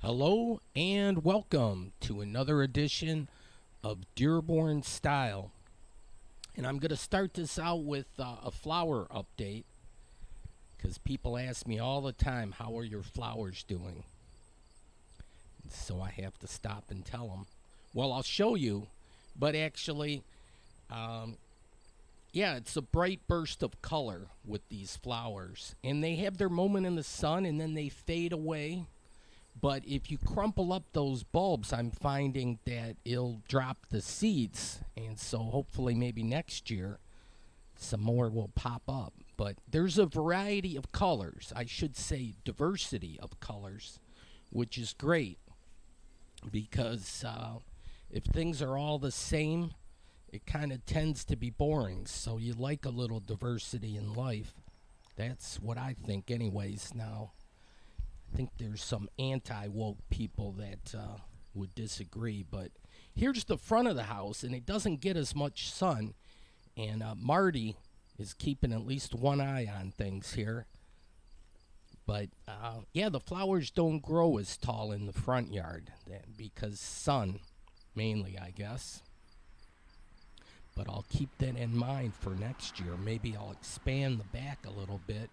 Hello and welcome to another edition of Dearborn Style. And I'm going to start this out with a flower update because people ask me all the time, how are your flowers doing? So I have to stop and tell them. Well, I'll show you, but actually, um, yeah, it's a bright burst of color with these flowers. And they have their moment in the sun and then they fade away. But if you crumple up those bulbs, I'm finding that it'll drop the seeds. And so hopefully maybe next year some more will pop up. But there's a variety of colors. I should say diversity of colors, which is great because if things are all the same, it kind of tends to be boring. So you like a little diversity in life. That's what I think, anyways, now. I think there's some anti-woke people that would disagree, but here's the front of the house, and it doesn't get as much sun. And Marty is keeping at least one eye on things here. But yeah, the flowers don't grow as tall in the front yard because sun, mainly, I guess. But I'll keep that in mind for next year. Maybe I'll expand the back a little bit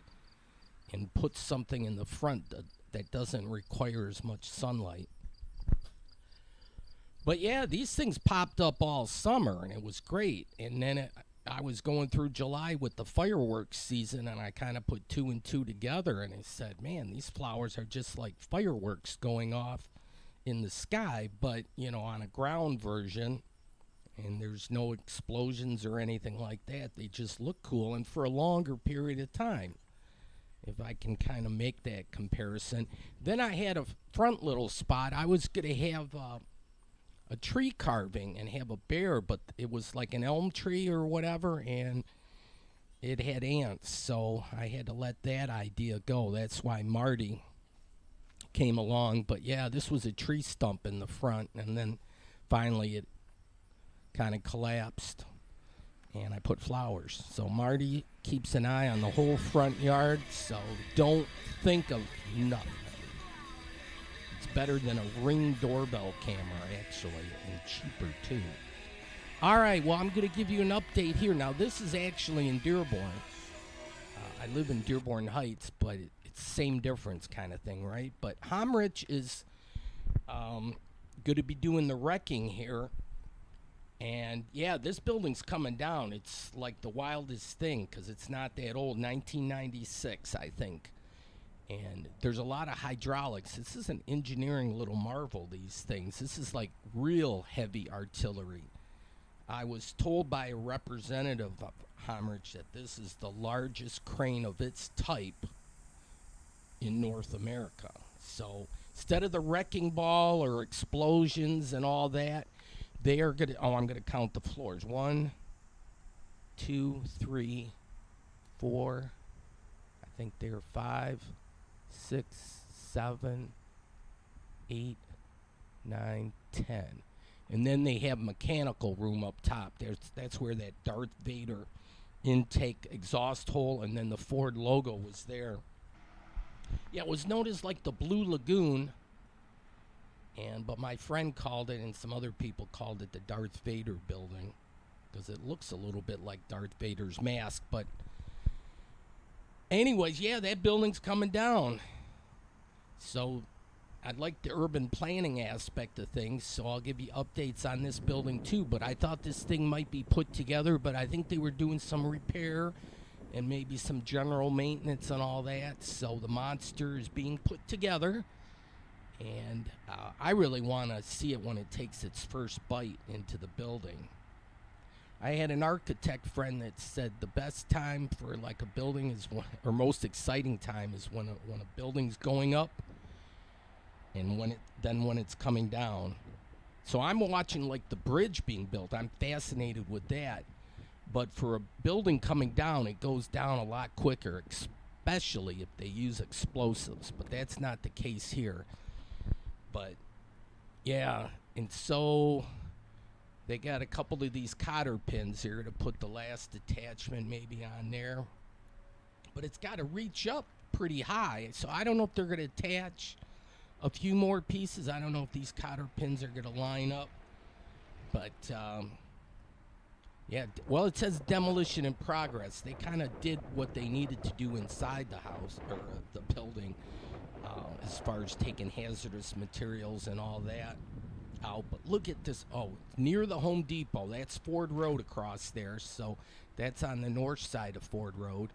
and put something in the front that doesn't require as much sunlight. But yeah, these things popped up all summer and it was great. And then I was going through July with the fireworks season and I kind of put two and two together and I said, man, these flowers are just like fireworks going off in the sky, but on a ground version. And there's no explosions or anything like that. They just look cool and for a longer period of time, if I can kind of make that comparison. Then I had a front little spot. I was going to have a tree carving and have a bear, but it was like an elm tree or whatever, and it had ants, so I had to let that idea go. That's why Marty came along. But yeah, this was a tree stump in the front, and then finally it kind of collapsed and I put flowers. So Marty keeps an eye on the whole front yard, so don't think of nothing. It's better than a Ring doorbell camera, actually, and cheaper, too. All right, well, I'm going to give you an update here. Now, this is actually in Dearborn. I live in Dearborn Heights, but it's same difference kind of thing, right? But Homrich is going to be doing the wrecking here. And yeah, this building's coming down. It's like the wildest thing because it's not that old, 1996, I think. And there's a lot of hydraulics. This is an engineering little marvel, these things. This is like real heavy artillery. I was told by a representative of Homrich that this is the largest crane of its type in North America. So instead of the wrecking ball or explosions and all that, they are going to, I'm going to count the floors. 1, 2, 3, 4, I think there are 5, 6, 7, 8, 9, 10. And then they have mechanical room up top. That's where that Darth Vader intake exhaust hole, and then the Ford logo was there. Yeah, it was known as like the Blue Lagoon. But my friend called it, and some other people called it the Darth Vader building because it looks a little bit like Darth Vader's mask. But anyways, yeah, that building's coming down. So I'd like the urban planning aspect of things, so I'll give you updates on this building too. But I thought this thing might be put together, but I think they were doing some repair and maybe some general maintenance and all that. So the monster is being put together. And I really want to see it when it takes its first bite into the building. I had an architect friend that said the best time for like a building is or most exciting time is when a building's going up, and when it's coming down. So I'm watching like the bridge being built. I'm fascinated with that. But for a building coming down, it goes down a lot quicker, especially if they use explosives. But that's not the case here. But yeah, and so they got a couple of these cotter pins here to put the last attachment maybe on there. But it's got to reach up pretty high. So I don't know if they're going to attach a few more pieces. I don't know if these cotter pins are going to line up, but yeah. Well, it says demolition in progress. They kind of did what they needed to do inside the house or the building, as far as taking hazardous materials and all that out. But look at this. Oh, near the Home Depot. That's Ford Road across there. So that's on the north side of Ford Road.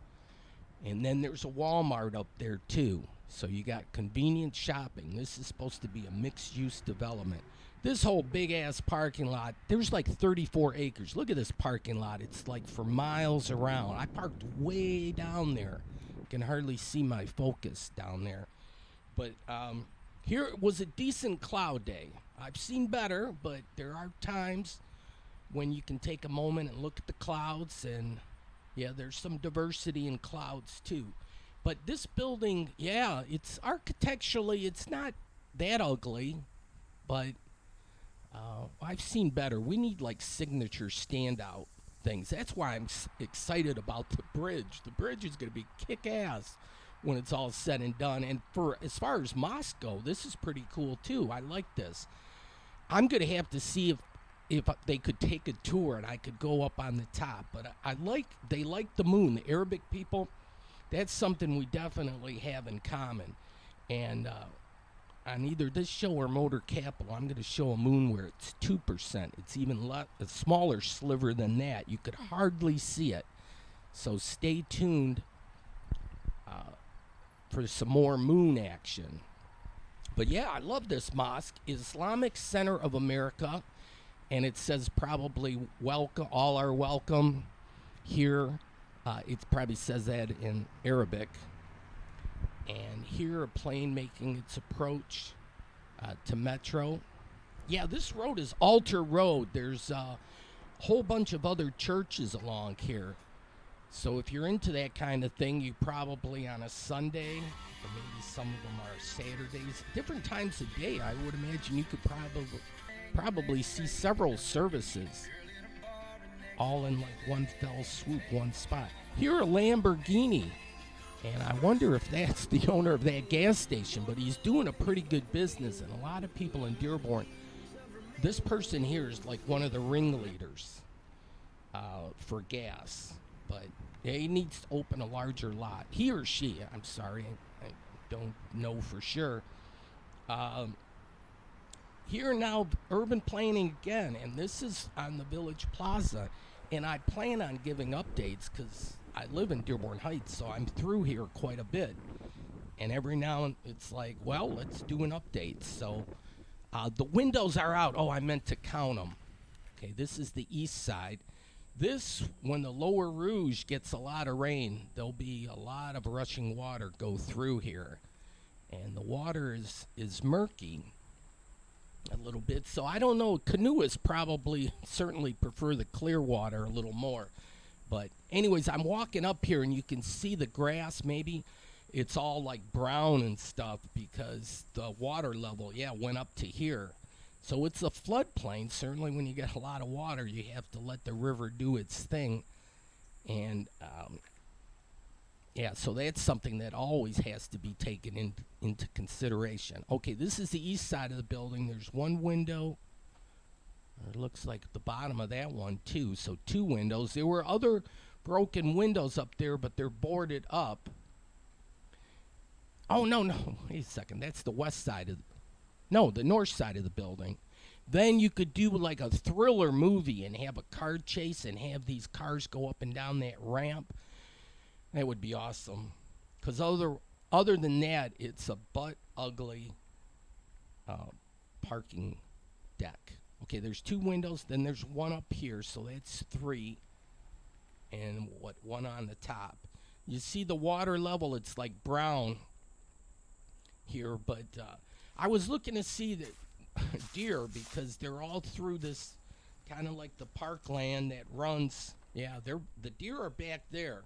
And then there's a Walmart up there too. So you got convenient shopping. This is supposed to be a mixed-use development. This whole big-ass parking lot, there's like 34 acres. Look at this parking lot. It's like for miles around. I parked way down there. Can hardly see my Focus down there. But here was a decent cloud day. I've seen better, but there are times when you can take a moment and look at the clouds, and yeah, there's some diversity in clouds too. But this building, yeah, it's architecturally, it's not that ugly, but I've seen better. We need like signature standout things. That's why I'm excited about the bridge. The bridge is going to be kick-ass when it's all said and done. And for as far as Moscow, this is pretty cool too. I like this. I'm going to have to see if they could take a tour and I could go up on the top. But they like the moon. The Arabic people, that's something we definitely have in common. And on either this show or Motor Capital, I'm going to show a moon where it's 2%. It's even a smaller sliver than that. You could hardly see it. So stay tuned for some more moon action. But yeah, I love this mosque. Islamic Center of America. And it says probably welcome, all are welcome here. It probably says that in Arabic. And here a plane making its approach to Metro. Yeah, this road is Altar Road. There's a whole bunch of other churches along here. So if you're into that kind of thing, you probably on a Sunday, or maybe some of them are Saturdays, different times of day, I would imagine you could probably see several services all in like one fell swoop, one spot. Here a Lamborghini. And I wonder if that's the owner of that gas station, but he's doing a pretty good business. And a lot of people in Dearborn, this person here is like one of the ringleaders for gas. But yeah, he needs to open a larger lot. He or she, I'm sorry, I don't know for sure. Here now, urban planning again, and this is on the Village Plaza. And I plan on giving updates because I live in Dearborn Heights, so I'm through here quite a bit. And every now and it's like, well, let's do an update. So the windows are out. Oh, I meant to count them. Okay, this is the east side. This, when the Lower Rouge gets a lot of rain, there'll be a lot of rushing water go through here. And the water is murky a little bit. So I don't know. Canoeists probably certainly prefer the clear water a little more. But anyways, I'm walking up here and you can see the grass. Maybe it's all like brown and stuff because the water level, went up to here. So it's a floodplain. Certainly when you get a lot of water, you have to let the river do its thing. And so that's something that always has to be taken into consideration. Okay, this is the east side of the building. There's one window. It looks like the bottom of that one, too. So 2 windows. There were other broken windows up there, but they're boarded up. Oh, no. Wait a second. That's the west side of the north side of the building. Then you could do like a thriller movie and have a car chase and have these cars go up and down that ramp. That would be awesome. Because other than that, it's a butt ugly parking deck. Okay, there's 2 windows, then there's one up here, so that's 3. And one on the top. You see the water level, it's like brown here, but I was looking to see the deer because they're all through this kind of like the parkland that runs. Yeah, the deer are back there.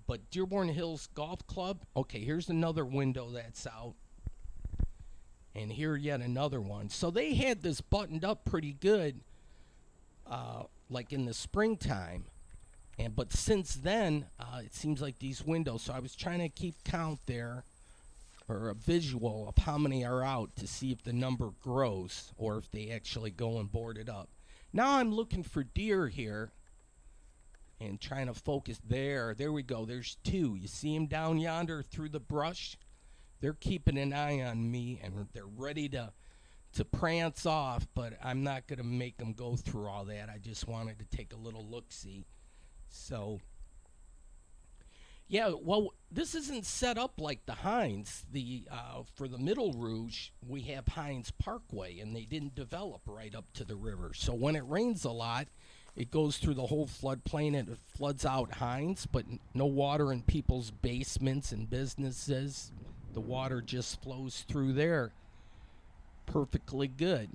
But Dearborn Hills Golf Club, okay, here's another window that's out. And here yet another one. So they had this buttoned up pretty good, like in the springtime. But since then, it seems like these windows. So I was trying to keep count there. or a visual of how many are out to see if the number grows or if they actually go and board it up. Now I'm looking for deer here and trying to focus there. There we go. There's two. You see them down yonder through the brush? They're keeping an eye on me and they're ready to prance off, but I'm not going to make them go through all that. I just wanted to take a little look-see. So, yeah, well, this isn't set up like the Hines. For the Middle Rouge, we have Hines Parkway, and they didn't develop right up to the river. So when it rains a lot, it goes through the whole floodplain and it floods out Hines, but no water in people's basements and businesses. The water just flows through there perfectly good.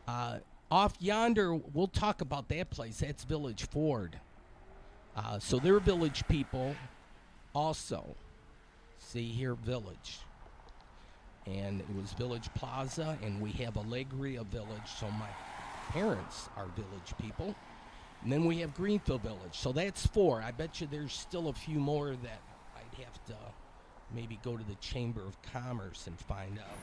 Off yonder, we'll talk about that place. That's Village Ford. So they're village people also. See here, Village. And it was Village Plaza, and we have Alegria Village, so my parents are village people. And then we have Greenfield Village, so that's 4. I bet you there's still a few more that I'd have to maybe go to the Chamber of Commerce and find out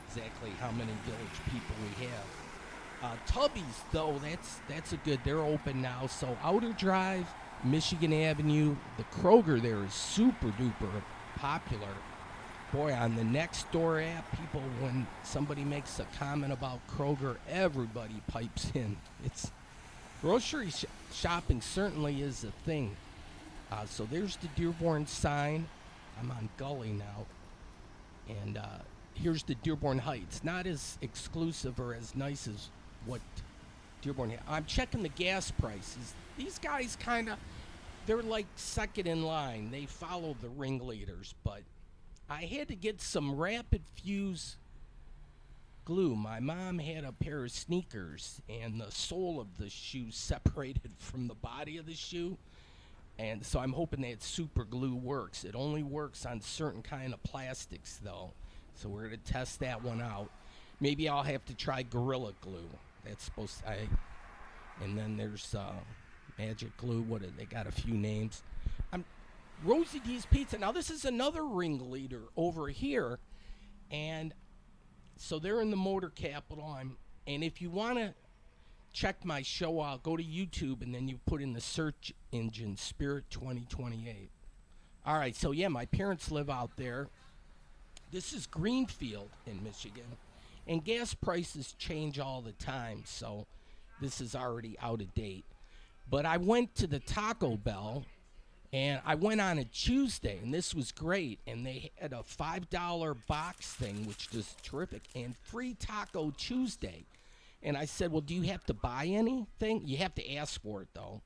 exactly how many village people we have. Tubby's, though, that's a good, they're open now. So Outer Drive, Michigan Avenue, the Kroger there is super duper popular. Boy, on the Nextdoor app, people, when somebody makes a comment about Kroger, everybody pipes in. It's grocery shopping certainly is a thing. So there's the Dearborn sign. I'm on Gully now. And here's the Dearborn Heights. Not as exclusive or as nice as what Dearborn had. I'm checking the gas prices. These guys they're like second in line. They follow the ringleaders, but I had to get some rapid fuse glue. My mom had a pair of sneakers, and the sole of the shoe separated from the body of the shoe. And so I'm hoping that super glue works. It only works on certain kind of plastics, though. So we're going to test that one out. Maybe I'll have to try Gorilla Glue. That's supposed to... And then there's Magic Glue. They got a few names. Rosie D's Pizza. Now, this is another ringleader over here. And so they're in the motor capital. And if you want to check my show out, go to YouTube, and then you put in the search engine Spirit 2028. All right, so yeah, my parents live out there. This is Greenfield in Michigan. And gas prices change all the time, so this is already out of date. But I went to the Taco Bell, and I went on a Tuesday, and this was great. And they had a $5 box thing, which is terrific, and free Taco Tuesday. And I said, well, do you have to buy anything? You have to ask for it, though.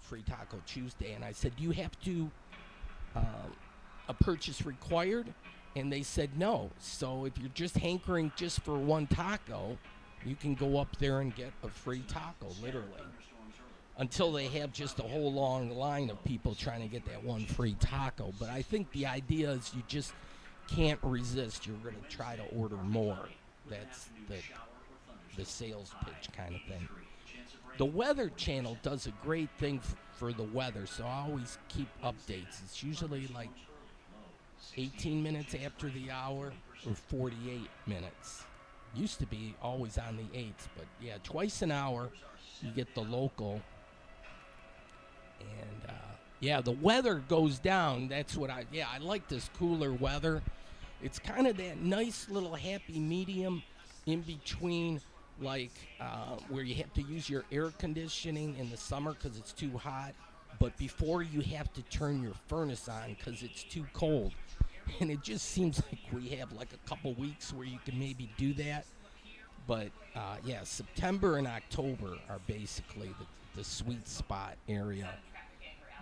Free Taco Tuesday. And I said, do you have to, a purchase required? And they said no. So if you're just hankering just for one taco, you can go up there and get a free taco, literally. Until they have just a whole long line of people trying to get that one free taco. But I think the idea is you just can't resist. You're going to try to order more. That's the sales pitch kind of thing. The Weather Channel does a great thing for the weather, so I always keep updates. It's usually like 18 minutes after the hour or 48 minutes. Used to be always on the 8th, but yeah, twice an hour you get the local. And yeah, the weather goes down. That's what I like this cooler weather. It's kind of that nice little happy medium in between, like where you have to use your air conditioning in the summer because it's too hot, but before you have to turn your furnace on because it's too cold. And it just seems like we have like a couple weeks where you can maybe do that. But yeah, September and October are basically the sweet spot area.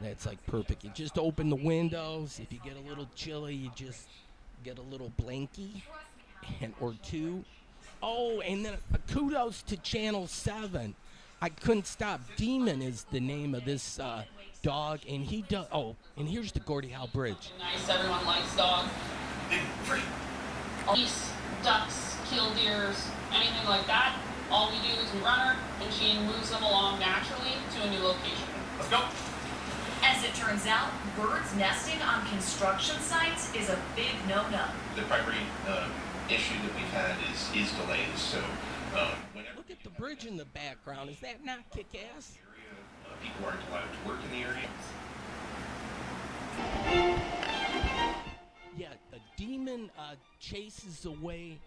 That's like perfect. You just open the windows. If you get a little chilly, you just get a little blankie or two. Oh, and then kudos to Channel 7. I couldn't stop. Demon is the name of this dog, and he does. Oh, and here's the Gordie Howe Bridge. Nice, everyone likes dogs. Geese, ducks, killdeers, anything like that. All we do is we run her, and she moves them along naturally to a new location. Let's go. As As it turns out, birds nesting on construction sites is a big no-no. The primary issue that we've had is delays. So whenever Look at the bridge in the background. Is that not kick-ass? People aren't allowed to work in the area. Yeah, the demon chases away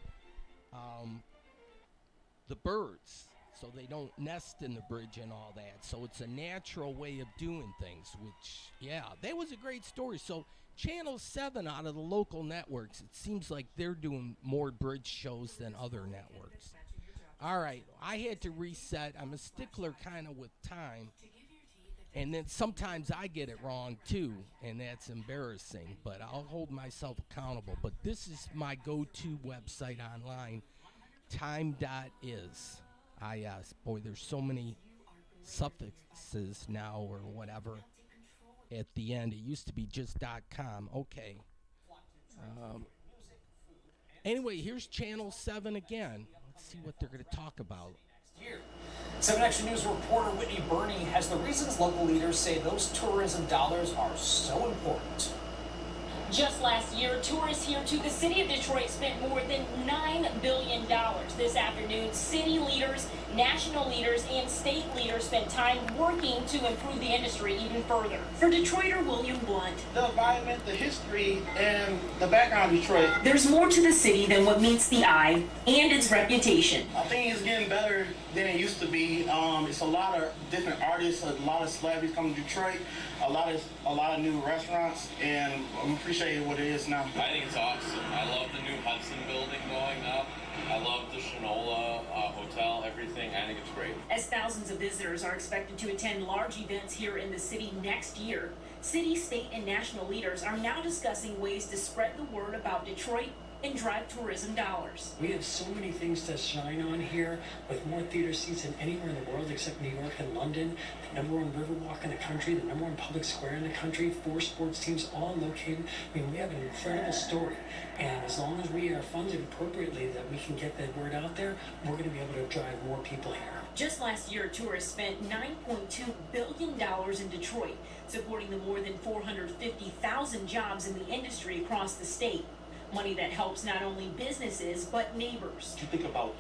the birds, so they don't nest in the bridge and all that. So it's a natural way of doing things, which, yeah, that was a great story. So Channel 7 out of the local networks, it seems like they're doing more bridge shows than other networks. All right, I had to reset. I'm a stickler kind of with time. And then sometimes I get it wrong, too, and that's embarrassing. But I'll hold myself accountable. But this is my go-to website online, time.is. Boy, there's so many suffixes now or whatever at the end. It used to be just .com. Okay. Anyway, here's Channel 7 again. Let's see what they're going to talk about. 7 Action News reporter Whitney Burney has the reasons local leaders say those tourism dollars are so important. Just last year, tourists here to the city of Detroit spent more than $9 billion. This afternoon, city leaders, national leaders, and state leaders spent time working to improve the industry even further. For Detroiter William Blunt, the environment, the history, and the background of Detroit. There's more to the city than what meets the eye and its reputation. I think it's getting better than it used to be. It's a lot of different artists, a lot of celebrities coming to Detroit, a lot of new restaurants, and I'm appreciating what it is now. I think it's awesome. I love the new Hudson building going up. I love the Shinola hotel, everything. I think it's great. As thousands of visitors are expected to attend large events here in the city next year, city, state, and national leaders are now discussing ways to spread the word about Detroit and drive tourism dollars. We have so many things to shine on here, with more theater seats than anywhere in the world except New York and London, the #1 Riverwalk in the country, the #1 public square in the country, 4 sports teams all located. I mean, we have an incredible story, and as long as we are funded appropriately that we can get that word out there, we're going to be able to drive more people here. Just last year, tourists spent $9.2 billion in Detroit, supporting the more than 450,000 jobs in the industry across the state. Money that helps not only businesses, but neighbors. You think about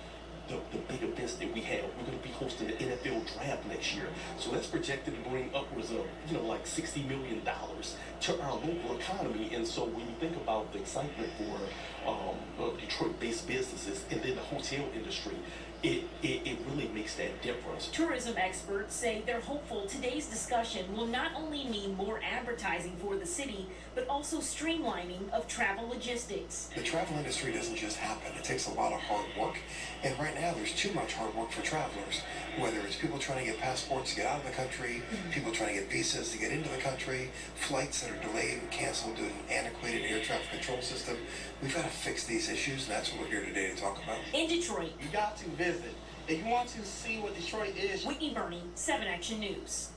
the big events that we have. We're going to be hosting the NFL draft next year. So that's projected to bring upwards of, like $60 million to our local economy. And so when you think about the excitement for Detroit-based businesses and then the hotel industry, it really makes that difference. Tourism experts say they're hopeful today's discussion will not only mean more advertising for the city, but also streamlining of travel logistics. The travel industry doesn't just happen. It takes a lot of hard work. And right now there's too much hard work for travelers. Whether it's people trying to get passports to get out of the country, people trying to get visas to get into the country, flights that are delayed and canceled due to an antiquated air traffic control system. We've got to fix these issues, and that's what we're here today to talk about. In Detroit, You got to visit. If you want to see what Detroit is, Whitney Burney, 7 Action News.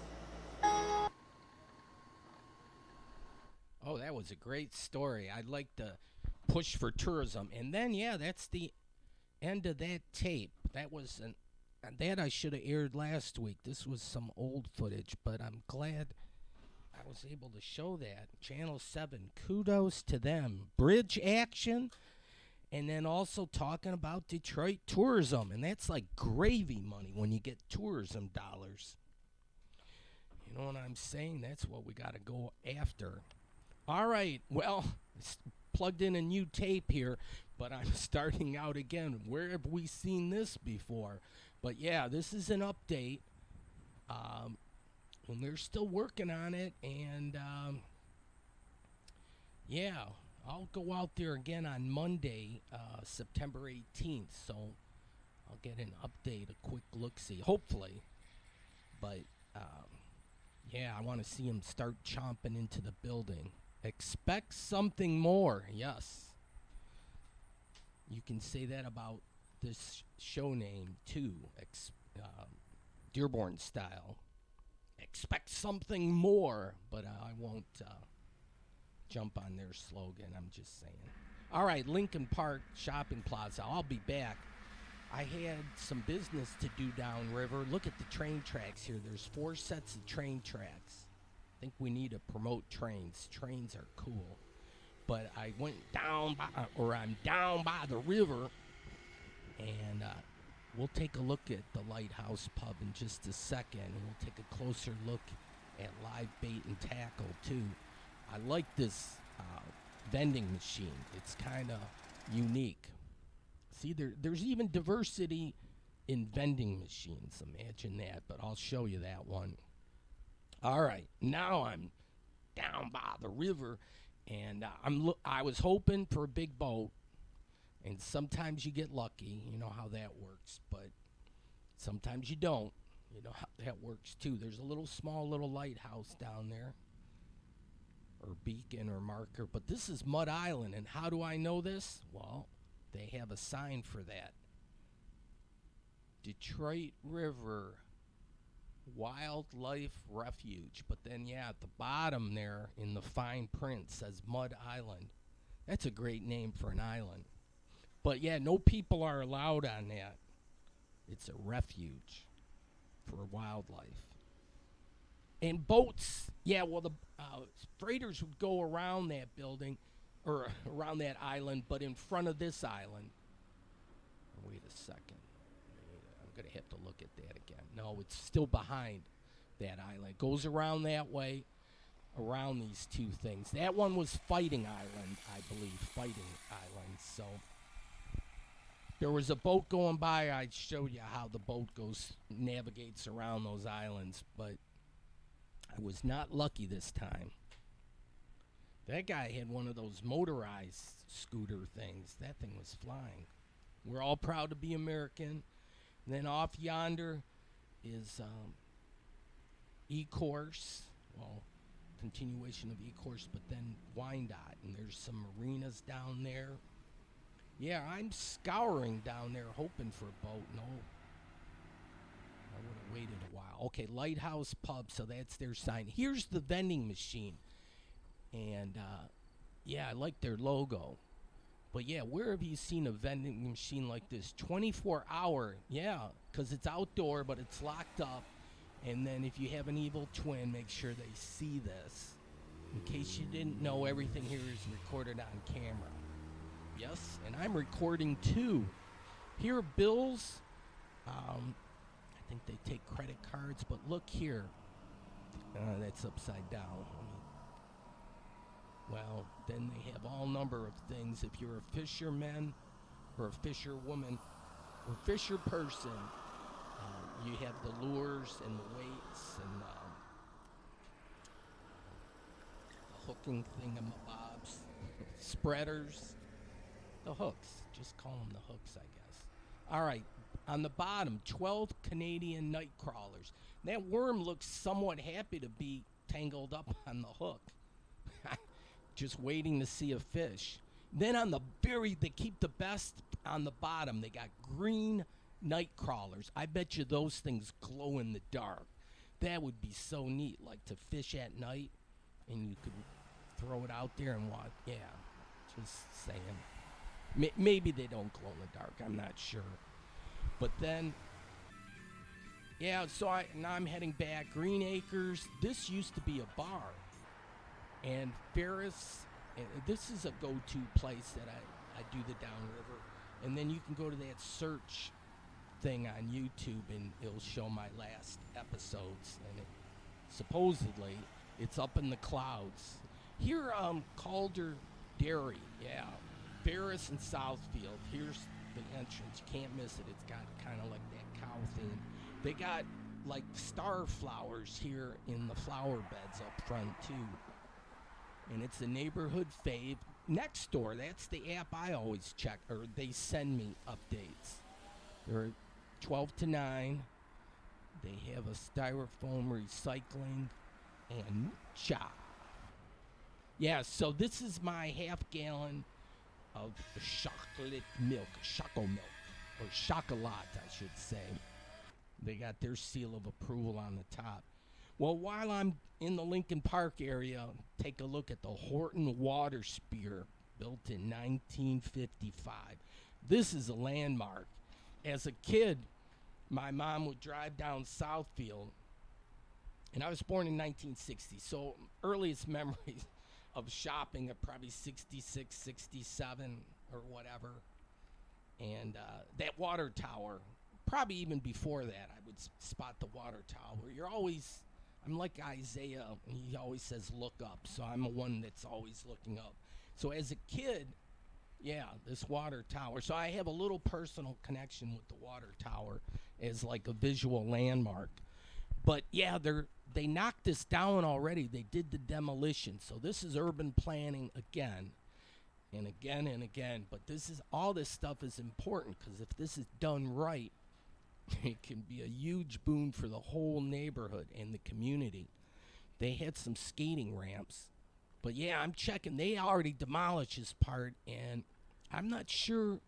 Oh, that was a great story. I'd like to push for tourism. And then, yeah, that's the end of that tape. That was that I should have aired last week. This was some old footage, but I'm glad I was able to show that. Channel 7, kudos to them. Bridge action, and then also talking about Detroit tourism. And that's like gravy money when you get tourism dollars. You know what I'm saying? That's what we got to go after. All right, well, plugged in a new tape here, but I'm starting out again. Where have we seen this before? But yeah, this is an update. And they're still working on it, and yeah, I'll go out there again on Monday, September 18th, so I'll get an update, a quick look-see, hopefully. But yeah, I want to see them start chomping into the building. Expect something more, yes. You can say that about this show name, too, Dearborn style. Expect something more, but I won't jump on their slogan, I'm just saying. All right, Lincoln Park Shopping Plaza, I'll be back. I had some business to do downriver. Look at the train tracks here. There's 4 sets of train tracks. think we need to promote trains. Trains are cool. But I went down by, or I'm down by the river, and we'll take a look at the Lighthouse Pub in just a second. And we'll take a closer look at live bait and tackle, too. I like this vending machine. It's kind of unique. See, there's even diversity in vending machines. Imagine that, but I'll show you that one. All right, now I'm down by the river, and I was hoping for a big boat, and sometimes you get lucky. You know how that works, but sometimes you don't. You know how that works, too. There's a small little lighthouse down there, or beacon or marker, but this is Mud Island, and how do I know this? Well, they have a sign for that. Detroit River Wildlife Refuge. But then, yeah, at the bottom there in the fine print says Mud Island. That's a great name for an island. But yeah, no people are allowed on that. It's a refuge for wildlife. And boats, yeah, well, the freighters would go around that building, or around that island, but in front of this island. Wait a second. I'm going to have to look at that again. No, it's still behind that island. It goes around that way, around these two things. That one was Fighting Island, I believe. Fighting Island. So there was a boat going by. I showed you how the boat navigates around those islands, but I was not lucky this time. That guy had one of those motorized scooter things. That thing was flying. We're all proud to be American. And then off yonder is E-Course. Well, continuation of E-Course, but then Wyandotte. And there's some marinas down there. Yeah, I'm scouring down there hoping for a boat. No, I would have waited a while. Okay, Lighthouse Pub, so that's their sign. Here's the vending machine. And, yeah, I like their logo. But, yeah, where have you seen a vending machine like this? 24-hour, yeah, because it's outdoor, but it's locked up. And then if you have an evil twin, make sure they see this. In case you didn't know, everything here is recorded on camera. Yes, and I'm recording, too. Here are bills. I think they take credit cards, but look here. That's upside down. Well, then they have all number of things. If you're a fisherman or a fisherwoman or fisher person, you have the lures and the weights and the hooking thingamabobs, spreaders, the hooks. Just call them the hooks, I guess. All right, on the bottom, 12 Canadian night crawlers. That worm looks somewhat happy to be tangled up on the hook. Just waiting to see a fish. Then on the they keep the best on the bottom. They got green night crawlers. I bet you those things glow in the dark. That would be so neat, like to fish at night, and you could throw it out there and watch. Yeah, just saying. Maybe they don't glow in the dark. I'm not sure. But then, yeah, so now I'm heading back. Green Acres. This used to be a bar. And Ferris, this is a go-to place that I do the downriver. And then you can go to that search thing on YouTube, and it'll show my last episodes. And supposedly, it's up in the clouds. Here, Calder Dairy, yeah. Ferris and Southfield. Here's the entrance. You can't miss it. It's got kind of like that cow theme. They got, like, star flowers here in the flower beds up front, too. And it's a neighborhood fave. Next door, that's the app I always check, or they send me updates. They're 12 to 9. They have a styrofoam recycling and cha. Yeah, so this is my half-gallon of chocolate milk, choco milk, or chocolat, I should say. They got their seal of approval on the top. Well, while I'm in the Lincoln Park area, take a look at the Horton Water Spear, built in 1955. This is a landmark. As a kid, my mom would drive down Southfield, And I was born in 1960, so earliest memories of shopping are probably 66, 67, or whatever. And that water tower, probably even before that, I would spot the water tower. I'm like Isaiah, and he always says look up, so I'm one that's always looking up. So as a kid, yeah, this water tower. So I have a little personal connection with the water tower as like a visual landmark. But yeah, they knocked this down already. They did the demolition. So this is urban planning again and again and again. But all this stuff is important, because if this is done right, it can be a huge boon for the whole neighborhood and the community. They had some skating ramps. But yeah, I'm checking. They already demolished this part, and I'm not sure.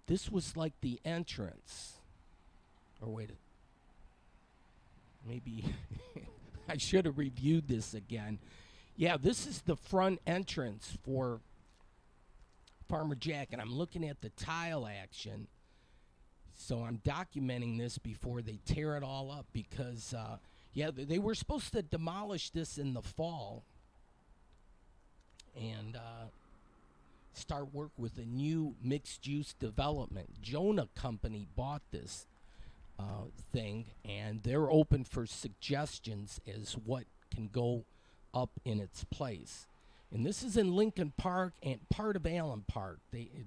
This was like the entrance. Or wait, maybe I should have reviewed this again. Yeah, this is the front entrance for Farmer Jack, and I'm looking at the tile action. So I'm documenting this before they tear it all up, because, they were supposed to demolish this in the fall and start work with a new mixed-use development. Jonah Company bought this thing, and they're open for suggestions as what can go up in its place. And this is in Lincoln Park and part of Allen Park.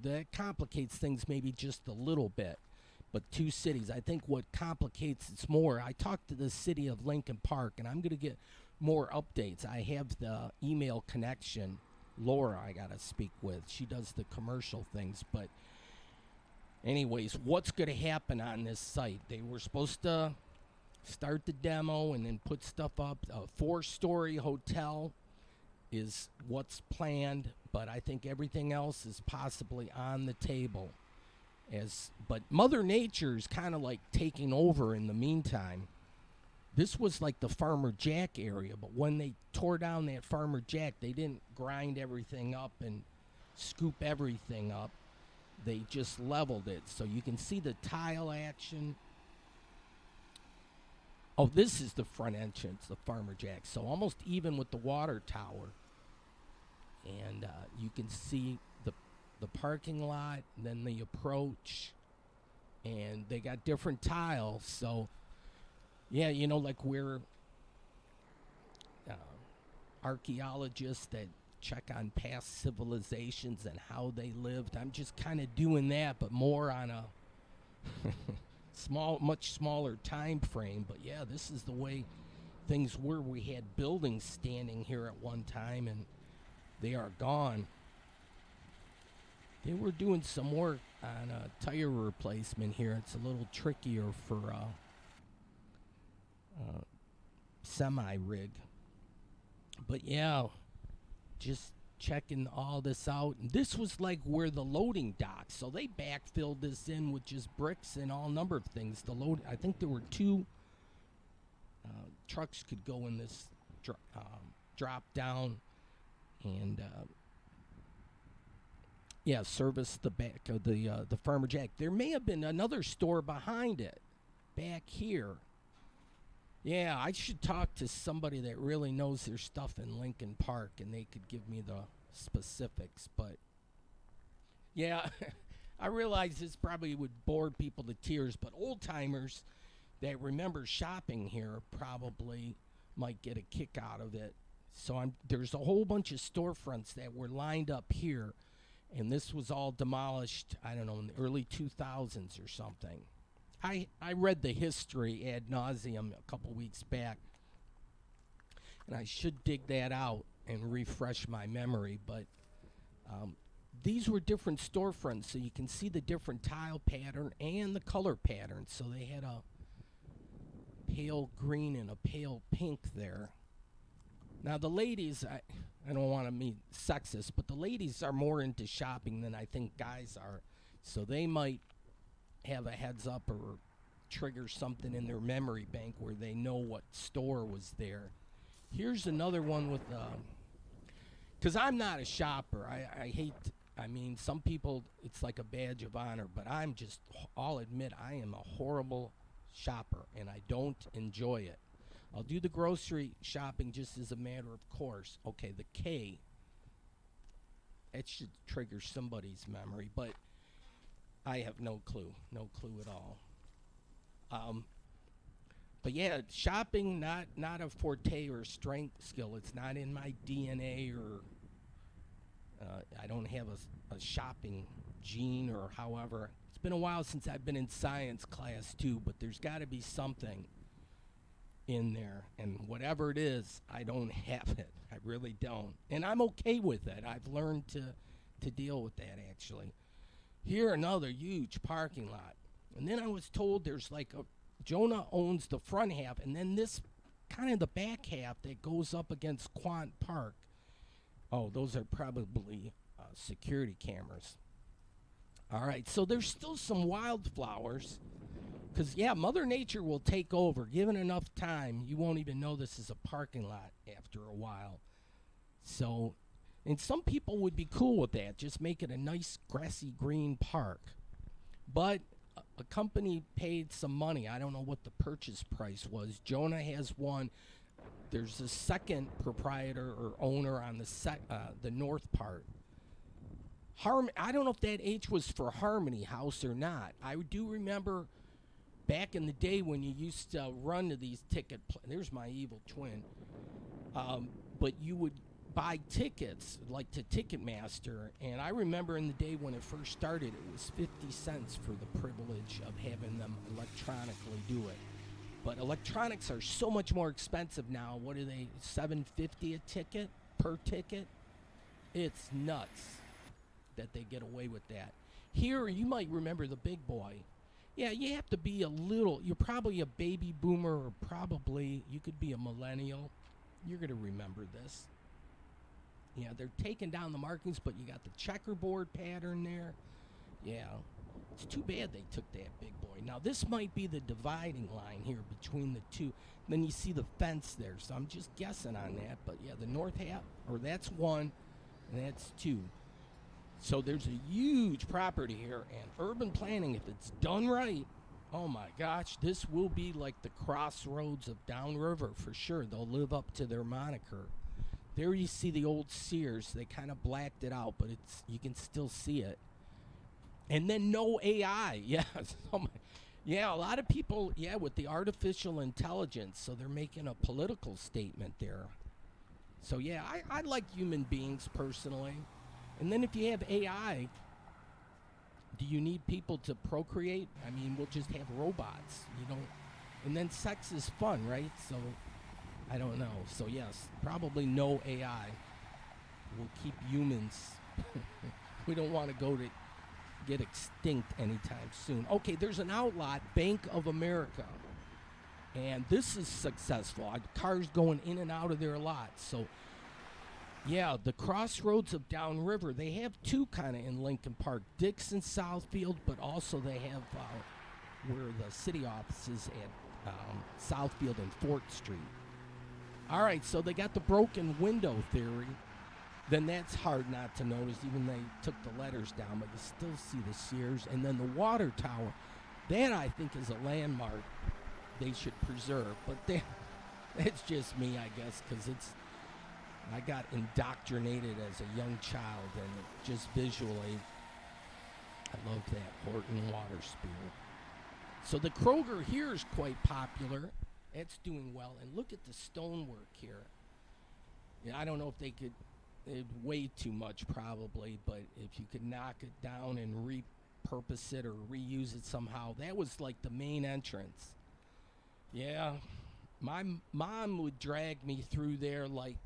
That complicates things maybe just a little bit. But two cities, I think what complicates it's more, I talked to the city of Lincoln Park, and I'm going to get more updates. I have the email connection, Laura, I got to speak with. She does the commercial things. But anyways, what's going to happen on this site? They were supposed to start the demo and then put stuff up. A 4-story hotel is what's planned, but I think everything else is possibly on the table. But Mother Nature's kind of like taking over in the meantime. This was like the Farmer Jack area, but when they tore down that Farmer Jack, they didn't grind everything up and scoop everything up. They just leveled it. So you can see the tile action. Oh, this is the front entrance of Farmer Jack. So almost even with the water tower. And you can see the parking lot, and then the approach, and they got different tiles. So yeah, like we're archaeologists that check on past civilizations and how they lived. I'm just kind of doing that, but more on a much smaller time frame. But yeah, this is the way things were. We had buildings standing here at one time, and they are gone. They were doing some work on a tire replacement here. It's a little trickier for semi-rig. But yeah, just checking all this out. And this was like where the loading docks. So they backfilled this in with just bricks and all number of things. I think there were 2 trucks could go in this drop down and service the back of the Farmer Jack. There may have been another store behind it, back here. Yeah, I should talk to somebody that really knows their stuff in Lincoln Park, and they could give me the specifics. But yeah, I realize this probably would bore people to tears, but old-timers that remember shopping here probably might get a kick out of it. So there's a whole bunch of storefronts that were lined up here. And this was all demolished, I don't know, in the early 2000s or something. I read the history ad nauseum a couple weeks back, and I should dig that out and refresh my memory. But these were different storefronts, so you can see the different tile pattern and the color pattern. So they had a pale green and a pale pink there. Now, the ladies, I don't want to be sexist, but the ladies are more into shopping than I think guys are. So they might have a heads up or trigger something in their memory bank where they know what store was there. Here's another one with, because I'm not a shopper. Some people, it's like a badge of honor, but I'll admit I am a horrible shopper, and I don't enjoy it. I'll do the grocery shopping just as a matter of course. Okay, the K. It should trigger somebody's memory, but I have no clue. No clue at all. But yeah, shopping not a forte or strength skill. It's not in my DNA, or I don't have a shopping gene, or however. It's been a while since I've been in science class too, but there's got to be something in there, and whatever it is, I don't have it. I really don't, and I'm okay with it. I've learned to deal with that, actually. Here, another huge parking lot, and then I was told there's like Jonah owns the front half, and then this kind of the back half that goes up against Quant Park. Oh, those are probably security cameras. All right, so there's still some wildflowers, because, yeah, Mother Nature will take over. Given enough time, you won't even know this is a parking lot after a while. So, and some people would be cool with that, just make it a nice grassy green park. But a company paid some money. I don't know what the purchase price was. Jonah has one. There's a second proprietor or owner on the north part. I don't know if that H was for Harmony House or not. I do remember back in the day when you used to run to these there's my evil twin. But you would buy tickets, like to Ticketmaster, and I remember in the day when it first started, it was 50 cents for the privilege of having them electronically do it. But electronics are so much more expensive now. What are they, $7.50 a ticket per ticket? It's nuts that they get away with that. Here, you might remember the big boy. Yeah, you have to be you're probably a baby boomer, or probably you could be a millennial. You're going to remember this. Yeah, they're taking down the markings, but you got the checkerboard pattern there. Yeah, it's too bad they took that big boy. Now, this might be the dividing line here between the two. Then you see the fence there, so I'm just guessing on that. But yeah, the north half, or that's one, and that's two. So there's a huge property here, and urban planning, if it's done right, oh my gosh, this will be like the crossroads of downriver for sure. They'll live up to their moniker. There you see the old Sears. They kind of blacked it out, but you can still see it. And then no AI. Yeah, yeah, a lot of people, with the artificial intelligence, so they're making a political statement there. So yeah, I like human beings personally. And then if you have AI, do you need people to procreate? I mean, we'll just have robots, and then sex is fun, right? So I don't know. So yes, probably no AI. We'll keep humans. We don't want to get extinct anytime soon. Okay, there's an outlot, Bank of America. And this is successful. Cars going in and out of their lot. So yeah, the crossroads of downriver, they have two kind of in Lincoln Park, Dix and Southfield, but also they have where the city office is at Southfield and 4th Street. All right, so they got the broken window theory. Then that's hard not to notice, even they took the letters down, but you still see the Sears. And then the water tower, that I think is a landmark they should preserve. But that's just me, I guess, because I got indoctrinated as a young child, and just visually, I love that Horton water spool. So the Kroger here is quite popular. It's doing well. And look at the stonework here. Yeah, I don't know if it'd weigh too much probably, but if you could knock it down and repurpose it or reuse it somehow, that was like the main entrance. Yeah, my mom would drag me through there like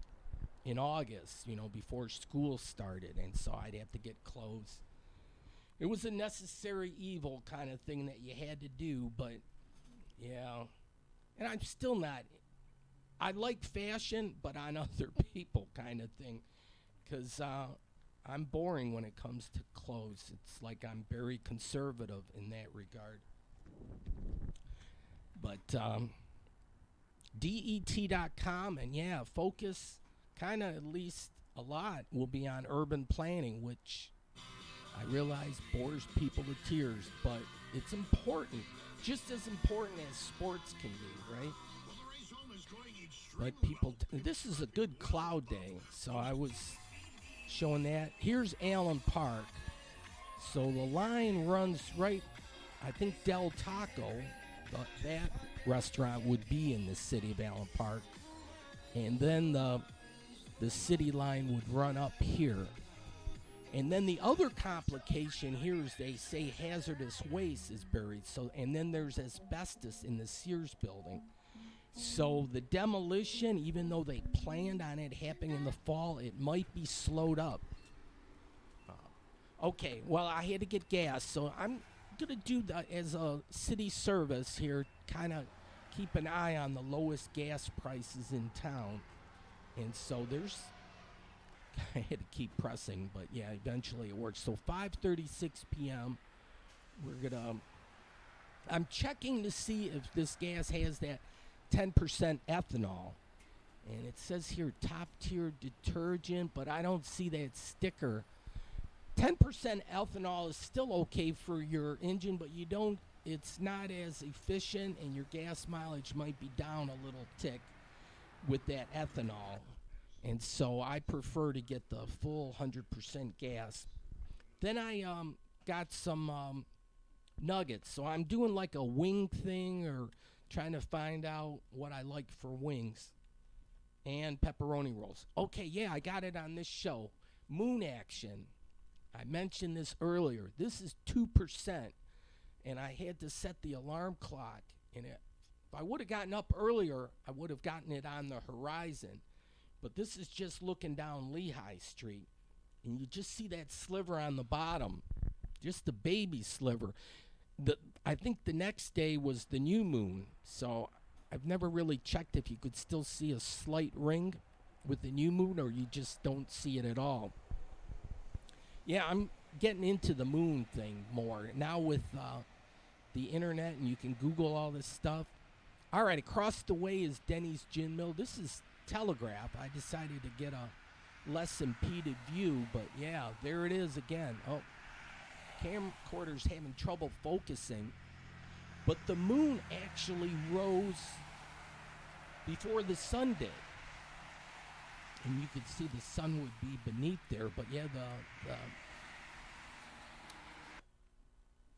in August, before school started, and so I'd have to get clothes. It was a necessary evil kind of thing that you had to do, but yeah. And I'm still not, I like fashion, but on other people kind of thing, because I'm boring when it comes to clothes. It's like I'm very conservative in that regard. But DET.com, and yeah, focus kind of at least a lot will be on urban planning, which I realize bores people to tears, but it's important, just as important as sports can be, right? But people, this is a good cloud day, so I was showing that. Here's Allen Park. So the line runs right, I think Del Taco, that restaurant would be in the city of Allen Park. And then the city line would run up here. And then the other complication here is they say hazardous waste is buried. So, and then there's asbestos in the Sears building. So the demolition, even though they planned on it happening in the fall, it might be slowed up. Okay, well, I had to get gas, so I'm going to do that as a city service here, kind of keep an eye on the lowest gas prices in town. And so there's, I had to keep pressing, but yeah, eventually it works. So 5:36 p.m., we're going to, I'm checking to see if this gas has that 10% ethanol. And it says here top tier detergent, but I don't see that sticker. 10% ethanol is still okay for your engine, but you don't, it's not as efficient, and your gas mileage might be down a little tick with that ethanol. And so I prefer to get the full 100% gas. Then I got some nuggets. So I'm doing like a wing thing, or trying to find out what I like for wings. And pepperoni rolls. Okay, yeah, I got it on this show. Moon action. I mentioned this earlier. This is 2%, and I had to set the alarm clock. And if I would have gotten up earlier, I would have gotten it on the horizon. But this is just looking down Lehigh Street, and you just see that sliver on the bottom, just the baby sliver. I think the next day was the new moon, so I've never really checked if you could still see a slight ring with the new moon, or you just don't see it at all. Yeah, I'm getting into the moon thing more now with the internet, and you can Google all this stuff. All right, across the way is Denny's Gin Mill. This is Telegraph. I decided to get a less impeded view, but yeah, there it is again. Oh, camcorder's having trouble focusing, but the moon actually rose before the sun did. And you could see the sun would be beneath there, but yeah,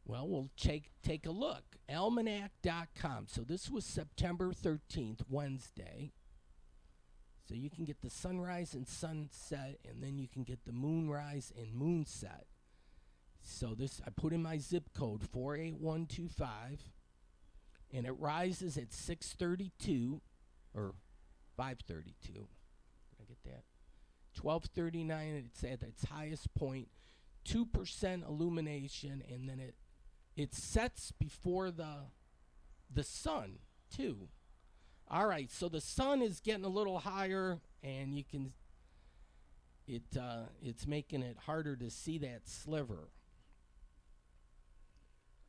well, we'll take a look. Almanac.com. So this was September 13th, Wednesday. So you can get the sunrise and sunset, and then you can get the moonrise and moonset. So this, I put in my zip code 48125, and it rises at 6:32 or 5:32. I get that? 12:39, it's at its highest point, 2% illumination, and then it sets before the sun too. All right, so the sun is getting a little higher, and you can it's making it harder to see that sliver.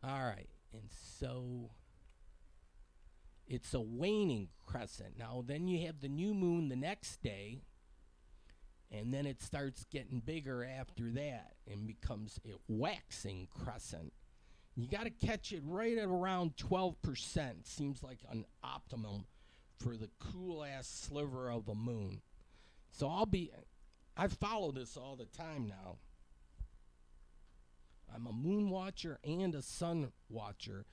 All right, and so it's a waning crescent. Now, then you have the new moon the next day, and then it starts getting bigger after that and becomes a waxing crescent. You got to catch it right at around 12%. Seems like an optimum for the cool-ass sliver of a moon. So I follow this all the time now. I'm a moon watcher and a sun watcher.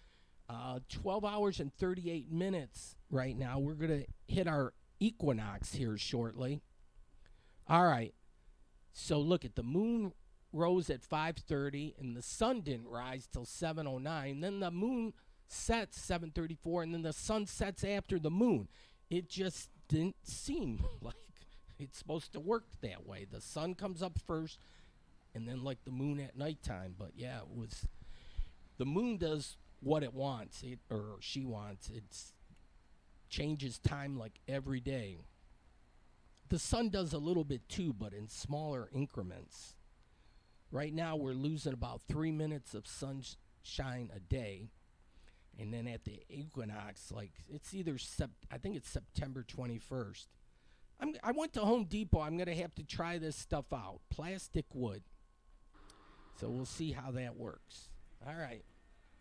12 hours and 38 minutes right now. We're going to hit our equinox here shortly. All right. So look at the moon rose at 5:30, and the sun didn't rise till 7:09. Then the moon sets 7:34, and then the sun sets after the moon. It just didn't seem like it's supposed to work that way. The sun comes up first, and then like the moon at nighttime. But yeah, it was, the moon does what it wants, or she wants. It changes time like every day. The sun does a little bit too, but in smaller increments. Right now we're losing about 3 minutes of sunshine a day. And then at the equinox, like it's either I think it's September 21st. I went to Home Depot. I'm going to have to try this stuff out. Plastic wood. So we'll see how that works. All right.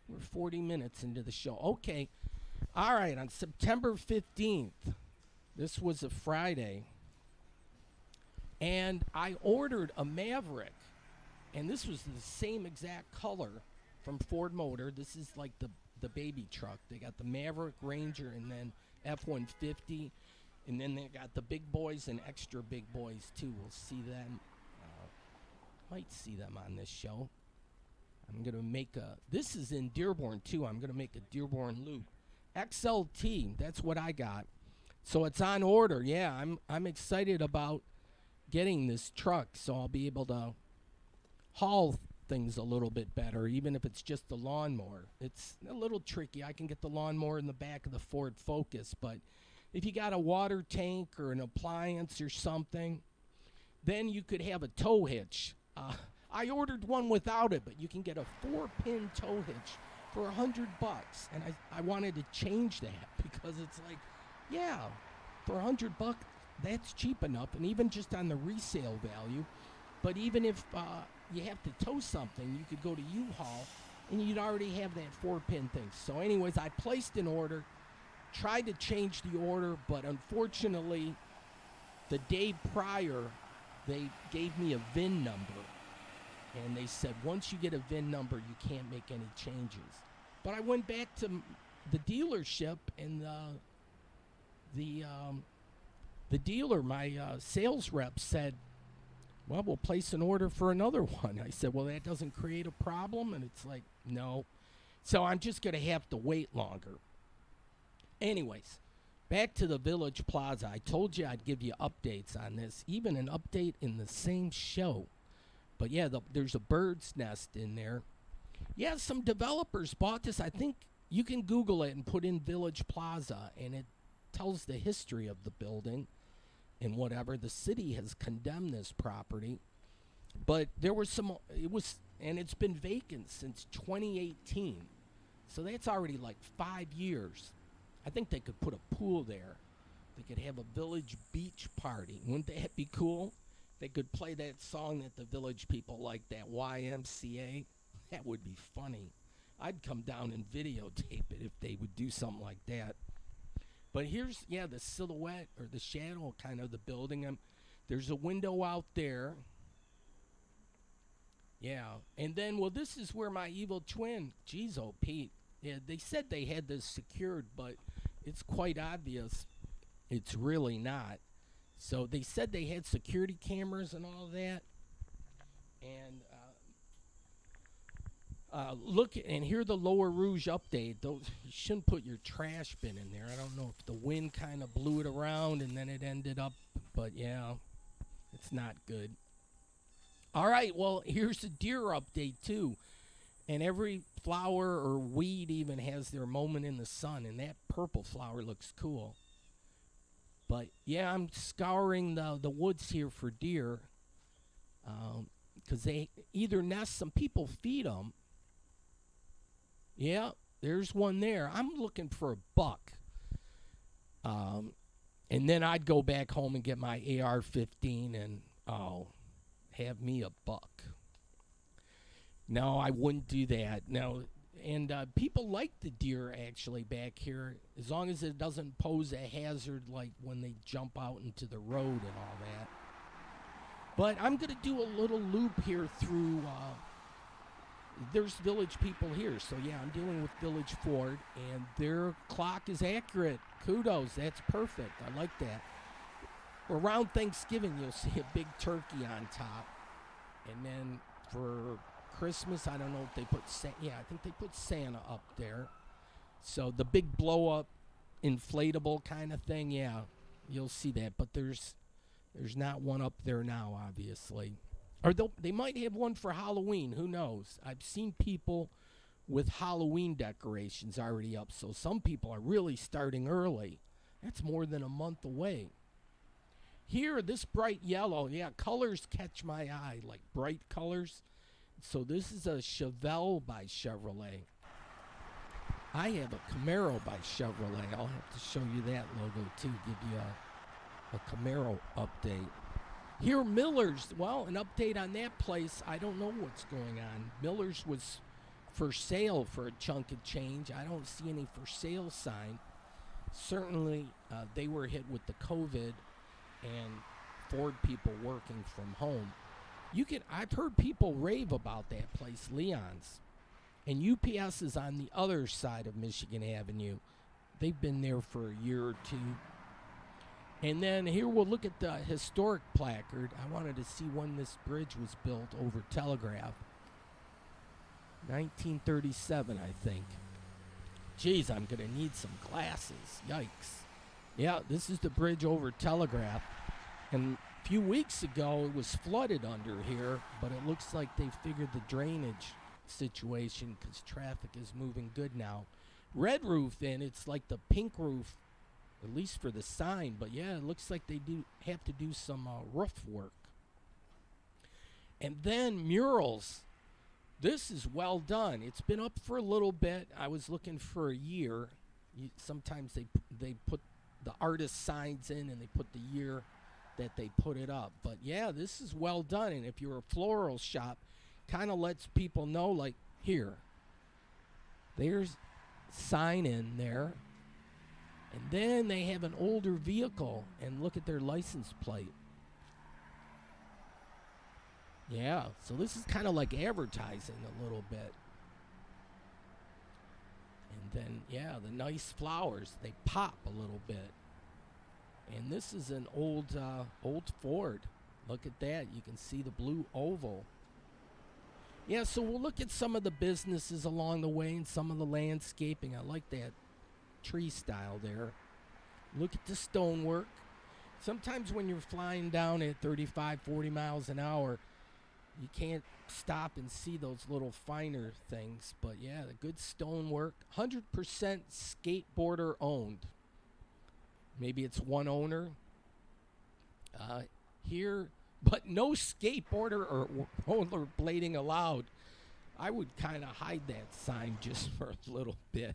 We're 40 minutes into the show. Okay. All right. On September 15th, This was a Friday. And I ordered a Maverick. And this was the same exact color from Ford Motor. This is like the baby truck. They got the Maverick, Ranger, and then F-150. And then they got the big boys and extra big boys, too. We'll see them. Might see them on this show. I'm going to make this is in Dearborn, too. I'm going to make a Dearborn loop. XLT, that's what I got. So it's on order. Yeah, I'm excited about getting this truck, so I'll be able to haul things a little bit better, even if it's just the lawnmower. It's a little tricky. I can get the lawnmower in the back of the Ford Focus, but if you got a water tank or an appliance or something, then you could have a tow hitch. I ordered one without it, but you can get a 4-pin tow hitch for $100, and I wanted to change that because it's like, yeah, for $100, that's cheap enough, and even just on the resale value. But even if you have to tow something, you could go to U-Haul, and you'd already have that 4-pin thing. So anyways, I placed an order, tried to change the order, but unfortunately, the day prior, they gave me a VIN number. And they said, once you get a VIN number, you can't make any changes. But I went back to the dealership, and the dealer, my sales rep, said, well, we'll place an order for another one. I said, well, that doesn't create a problem? And it's like, no. So I'm just going to have to wait longer. Anyways, back to the Village Plaza. I told you I'd give you updates on this, even an update in the same show. But yeah, there's a bird's nest in there. Yeah, some developers bought this. I think you can Google it and put in Village Plaza, and it tells the history of the building and whatever. The city has condemned this property, but there was and it's been vacant since 2018. So that's already like 5 years. I think they could put a pool there. They could have a village beach party. Wouldn't that be cool? They could play that song that the village people like, that YMCA. That would be funny. I'd come down and videotape it if they would do something like that. But here's, the silhouette or the shadow kind of the building. There's a window out there. Yeah. And then, well, this is where my evil twin, geez, oh, Pete. Yeah, they said they had this secured, but it's quite obvious it's really not. So they said they had security cameras and all that. And look, and here the Lower Rouge update. You shouldn't put your trash bin in there. I don't know if the wind kind of blew it around and then it ended up, but yeah, it's not good. All right, well, here's the deer update too. And every flower or weed even has their moment in the sun, and that purple flower looks cool. But yeah, I'm scouring the woods here for deer because they either nest, some people feed them. Yeah, there's one there. I'm looking for a buck. And then I'd go back home and get my AR-15 and, have me a buck. No, I wouldn't do that. No, and people like the deer actually back here, as long as it doesn't pose a hazard like when they jump out into the road and all that. But I'm going to do a little loop here through, there's village people here. So yeah, I'm dealing with Village Ford, and their clock is accurate. Kudos, that's perfect. I like that. Around Thanksgiving, you'll see a big turkey on top. And then for Christmas, I don't know if they put I think they put Santa up there. So the big blow-up inflatable kind of thing, yeah, you'll see that. But there's not one up there now, obviously. Or they might have one for Halloween. Who knows? I've seen people with Halloween decorations already up. So some people are really starting early. That's more than a month away. Here, this bright yellow, yeah, colors catch my eye, like bright colors. So this is a Chevelle by Chevrolet. I have a Camaro by Chevrolet. I'll have to show you that logo too, give you a Camaro update. Here, Miller's, well, an update on that place. I don't know what's going on. Miller's was for sale for a chunk of change. I don't see any for sale sign. certainly they were hit with the COVID and Ford people working from home. I've heard people rave about that place, Leon's. And UPS is on the other side of Michigan Avenue. They've been there for a year or two. And then here we'll look at the historic placard. I wanted to see when this bridge was built over Telegraph. 1937, I think. Geez, I'm going to need some glasses. Yikes. Yeah, this is the bridge over Telegraph. And a few weeks ago, it was flooded under here, but it looks like they figured the drainage situation because traffic is moving good now. Red roof, and it's like the pink roof, at least for the sign. But yeah, it looks like they do have to do some roof work. And then murals. This is well done. It's been up for a little bit. I was looking for a year. Sometimes they put the artist signs in and they put the year that they put it up. But yeah, this is well done. And if you're a floral shop, kind of lets people know, like, here, there's sign in there. And then they have an older vehicle, and look at their license plate. Yeah, so this is kind of like advertising a little bit. And then, yeah, the nice flowers, they pop a little bit. And this is an old Ford. Look at that. You can see the blue oval. Yeah, so we'll look at some of the businesses along the way and some of the landscaping. I like that tree style there. Look at the stonework. Sometimes when you're flying down at 35, 40 miles an hour, you can't stop and see those little finer things. But yeah, the good stonework. 100% skateboarder owned. Maybe it's one owner here, but no skateboarder or rollerblading allowed. I would kind of hide that sign just for a little bit.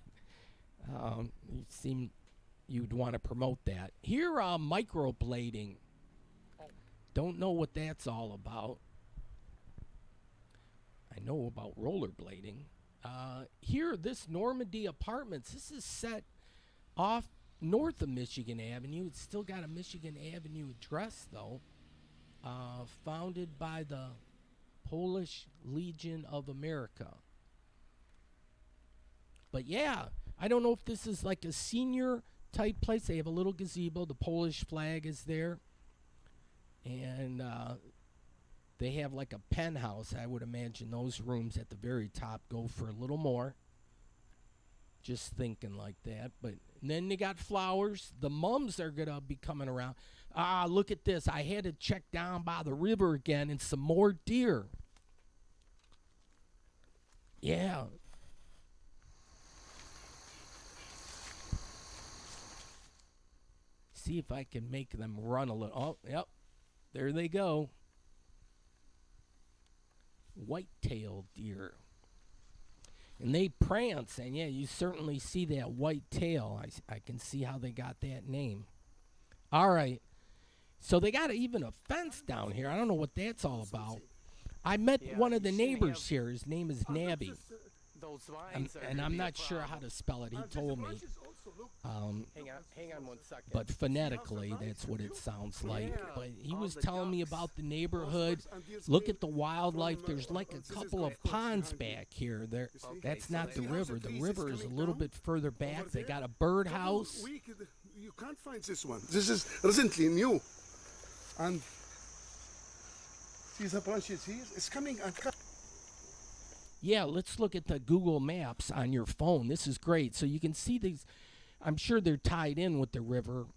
You'd want to promote that. Here, microblading. Don't know what that's all about. I know about rollerblading. Here, this Normandy Apartments. This is set off north of Michigan Avenue. It's still got a Michigan Avenue address, though. Founded by the Polish Legion of America. But yeah, I don't know if this is like a senior type place. They have a little gazebo. The Polish flag is there. And they have like a penthouse. I would imagine those rooms at the very top go for a little more. Just thinking like that. But then they got flowers. The mums are going to be coming around. Look at this. I had to check down by the river again and some more deer. Yeah. See if I can make them run a little. Oh, yep. There they go. White-tailed deer. And they prance, and yeah, you certainly see that white tail. I can see how they got that name. All right. So they got even a fence down here. I don't know what that's all about. I met one of the neighbors here. His name is Nabby. And I'm not sure how to spell it. He told me. Hang on 1 second. But phonetically, that's what it sounds like. But he was telling me about the neighborhood. Look at the wildlife. There's like a couple of ponds back here. That's not the river. The river is a little bit further back. They got a birdhouse. You can't find this one. This is recently new. And see the branches here? It's coming and coming. Yeah, let's look at the Google Maps on your phone. This is great. So you can see these. I'm sure they're tied in with the river,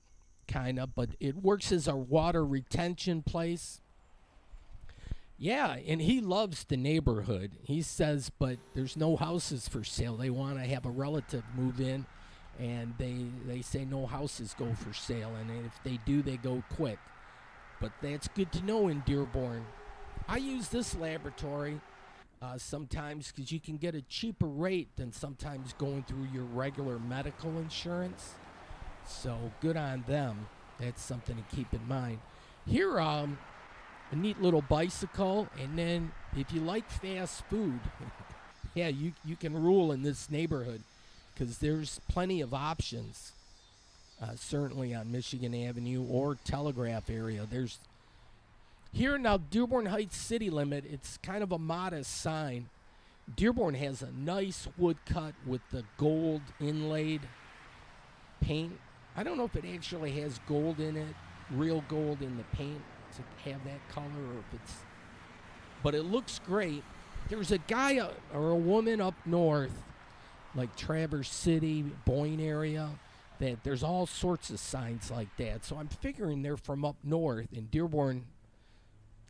kind of, but it works as a water retention place. Yeah, and he loves the neighborhood. He says, but there's no houses for sale. They want to have a relative move in, and they say no houses go for sale, and if they do, they go quick. But that's good to know in Dearborn. I use this laboratory sometimes because you can get a cheaper rate than sometimes going through your regular medical insurance. So good on them. That's something to keep in mind. Here, a neat little bicycle, and then if you like fast food, yeah, you can rule in this neighborhood because there's plenty of options. certainly on Michigan Avenue or Telegraph area. There's here now Dearborn Heights city limit. It's kind of a modest sign. Dearborn has a nice woodcut with the gold inlaid paint. I don't know if it actually has gold in it, real gold in the paint to have that color, or if it's, but it looks great. There's a guy or a woman up north, like Traverse City, Boyne area, that there's all sorts of signs like that. So I'm figuring they're from up north, and Dearborn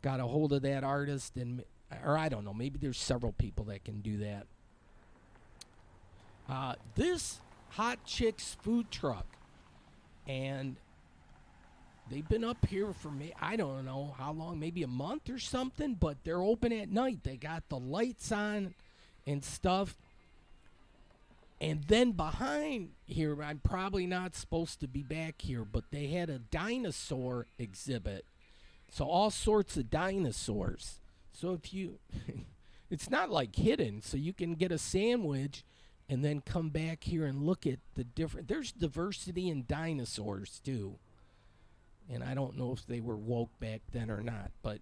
got a hold of that artist, and or I don't know, maybe there's several people that can do that. This Hot Chicks food truck, and they've been up here for me, I don't know how long, maybe a month or something, but they're open at night. They got the lights on and stuff. And then behind here, I'm probably not supposed to be back here, but they had a dinosaur exhibit. So all sorts of dinosaurs. So if you, it's not like hidden, so you can get a sandwich and then come back here and look at the different, there's diversity in dinosaurs too. And I don't know if they were woke back then or not, but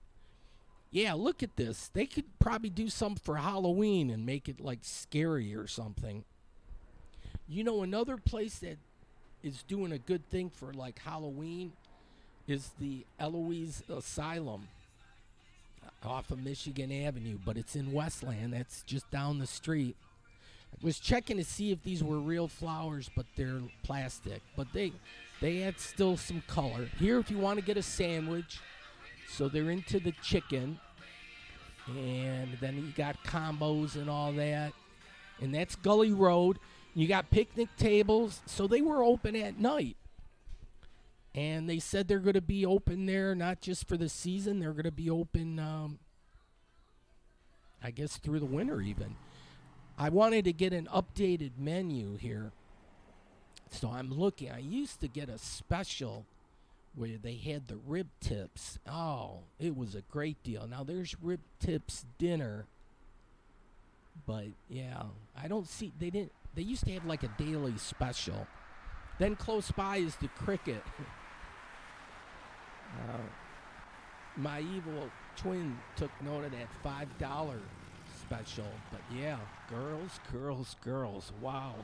yeah, look at this. They could probably do something for Halloween and make it like scary or something. You know, another place that is doing a good thing for like Halloween is the Eloise Asylum off of Michigan Avenue, but it's in Westland. That's just down the street. I was checking to see if these were real flowers, but they're plastic. But they had still some color. Here, if you want to get a sandwich, so they're into the chicken, and then you got combos and all that. And that's Gully Road. You got picnic tables, so they were open at night. And they said they're going to be open there, not just for the season. They're going to be open, I guess, through the winter even. I wanted to get an updated menu here. So I'm looking. I used to get a special where they had the rib tips. Oh, it was a great deal. Now there's rib tips dinner. But yeah, I don't see, they used to have like a daily special. Then close by is the Cricket. My evil twin took note of that $5 special. But yeah, girls. Wow.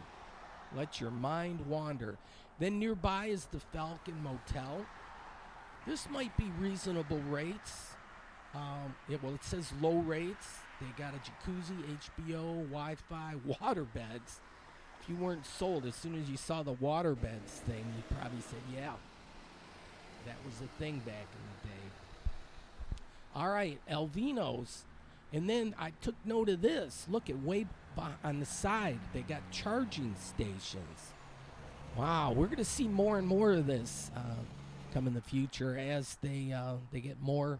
Let your mind wander. Then nearby is the Falcon Motel. This might be reasonable rates. It says low rates. They got a jacuzzi, HBO, Wi-Fi, water beds. If you weren't sold, as soon as you saw the water beds thing, you probably said, yeah, that was a thing back in the day. All right, Alvino's. And then I took note of this. Look at way on the side. They got charging stations. Wow, we're going to see more and more of this come in the future as they get more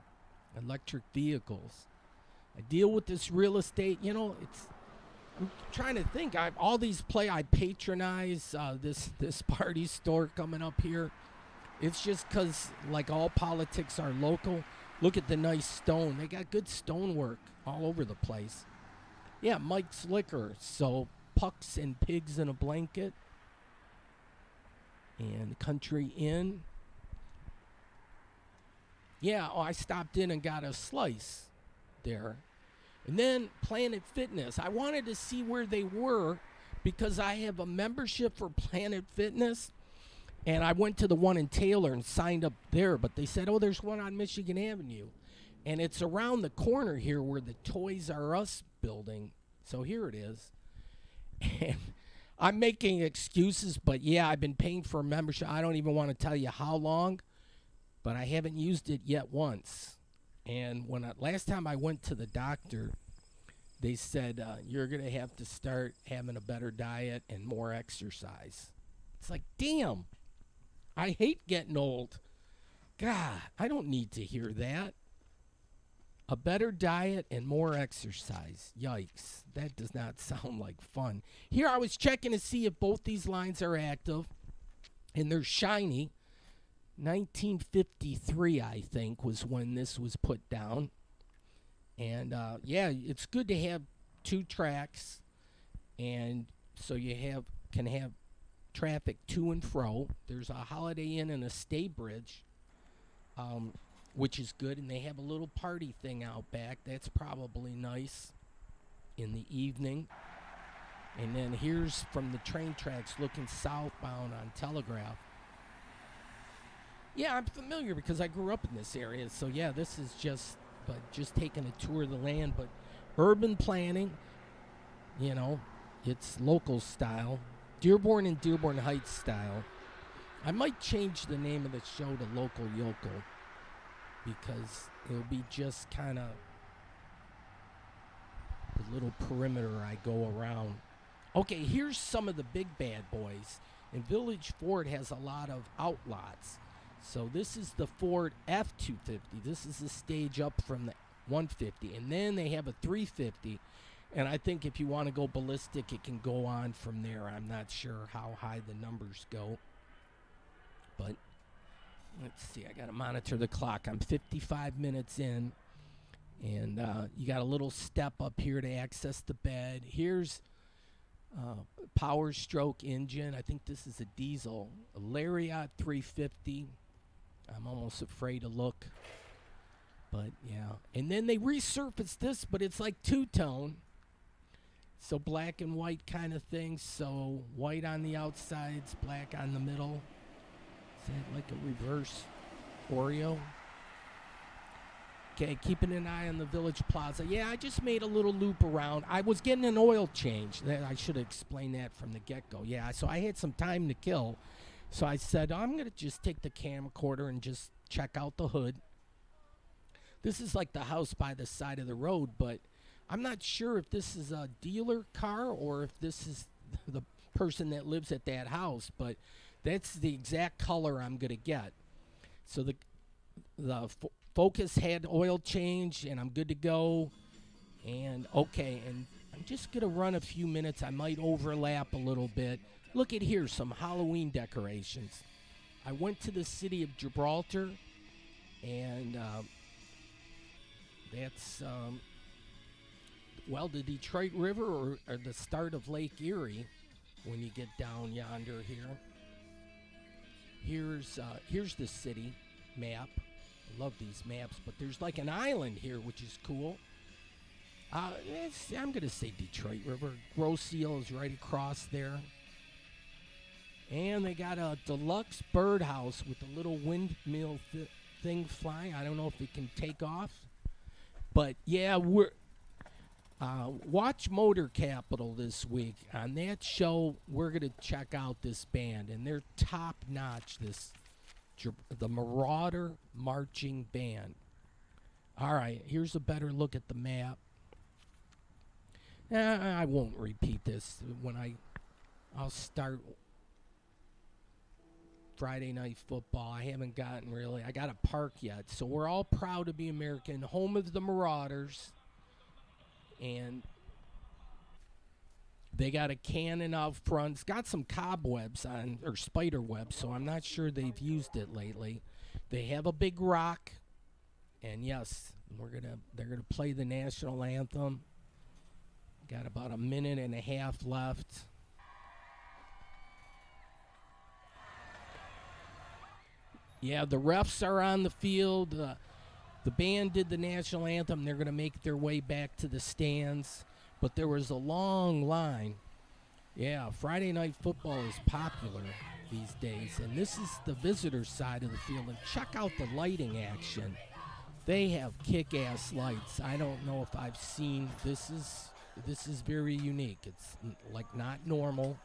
electric vehicles. I deal with this real estate. You know, I'm trying to think. I patronize this party store coming up here. It's just because, like all politics are local. Look at the nice stone. They got good stonework all over the place. Yeah, Mike's Liquor. So Pucks and Pigs in a Blanket. And Country Inn. Yeah, I stopped in and got a slice there. And then Planet Fitness. I wanted to see where they were because I have a membership for Planet Fitness. And I went to the one in Taylor and signed up there. But they said, oh, there's one on Michigan Avenue. And it's around the corner here where the Toys R Us building. So here it is. And I'm making excuses, but yeah, I've been paying for a membership. I don't even want to tell you how long, but I haven't used it yet once. And last time I went to the doctor, they said, you're going to have to start having a better diet and more exercise. It's like, damn, I hate getting old. God, I don't need to hear that. A better diet and more exercise. Yikes. That does not sound like fun. Here I was checking to see if both these lines are active. And they're shiny. 1953, I think, was when this was put down. And, yeah, it's good to have two tracks. And so you can have traffic to and fro. There's a Holiday Inn and a Stay Bridge, which is good, and they have a little party thing out back. That's probably nice in the evening. And then here's from the train tracks looking southbound on Telegraph. Yeah, I'm familiar because I grew up in this area. So yeah, this is just taking a tour of the land, but urban planning, you know, it's local style. Dearborn and Dearborn Heights style. I might change the name of the show to Local Yokel because it'll be just kind of the little perimeter I go around. Okay, here's some of the big bad boys. And Village Ford has a lot of outlots. So this is the Ford F-250. This is the stage up from the 150. And then they have a 350. And I think if you want to go ballistic, it can go on from there. I'm not sure how high the numbers go. But let's see. I got to monitor the clock. I'm 55 minutes in. And you got a little step up here to access the bed. Here's Power Stroke engine. I think this is a diesel. A Lariat 350. I'm almost afraid to look. But, yeah. And then they resurfaced this, but it's like two-tone. So black and white kind of thing. So white on the outsides, black on the middle. Is that like a reverse Oreo? Okay, keeping an eye on the Village Plaza. Yeah, I just made a little loop around. I was getting an oil change. I should have explained that from the get-go. Yeah, so I had some time to kill. So I said, I'm going to just take the camcorder and just check out the hood. This is like the house by the side of the road, but I'm not sure if this is a dealer car or if this is the person that lives at that house, but that's the exact color I'm going to get. So the Focus had oil change, and I'm good to go. And, okay, and I'm just going to run a few minutes. I might overlap a little bit. Look at here, some Halloween decorations. I went to the city of Gibraltar, and that's, the Detroit River or the start of Lake Erie when you get down yonder here. Here's the city map. I love these maps, but there's like an island here, which is cool. I'm going to say Detroit River. Grosse Seal is right across there. And they got a deluxe birdhouse with a little windmill thing flying. I don't know if it can take off. But, yeah, we're watch Motor Capital this week. On that show, we're going to check out this band, and they're top-notch, the Marauder Marching Band. All right, here's a better look at the map. I won't repeat this I'll start Friday Night Football. I haven't I got a park yet. So we're all proud to be American, home of the Marauders. And they got a cannon out front. It's got some cobwebs on, or spider webs, so I'm not sure they've used it lately. They have a big rock, and yes, they're gonna play the national anthem. Got about a minute and a half left. Yeah, the refs are on the field. The band did the national anthem. They're gonna make their way back to the stands. But there was a long line. Yeah, Friday Night Football is popular these days. And this is the visitor side of the field. And check out the lighting action. They have kick-ass lights. I don't know if I've seen. This is very unique. It's like not normal.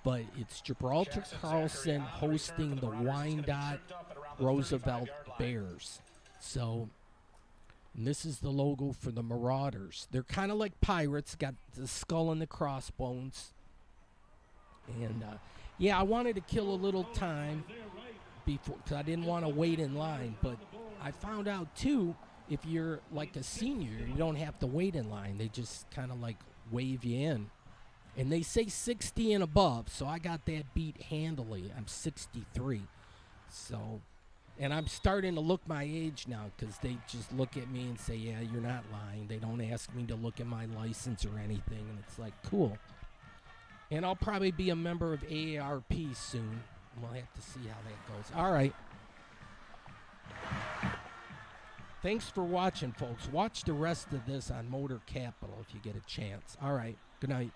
But it's Gibraltar Carlson hosting the Wyandotte Roosevelt Bears. So... and this is the logo for the Marauders. They're kind of like pirates, got the skull and the crossbones. And, I wanted to kill a little time before, because I didn't want to wait in line. But I found out, too, if you're like a senior, you don't have to wait in line. They just kind of like wave you in. And they say 60 and above, so I got that beat handily. I'm 63. So... and I'm starting to look my age now because they just look at me and say, yeah, you're not lying. They don't ask me to look at my license or anything. And it's like, cool. And I'll probably be a member of AARP soon. We'll have to see how that goes. All right. Thanks for watching, folks. Watch the rest of this on Motor Capital if you get a chance. All right. Good night.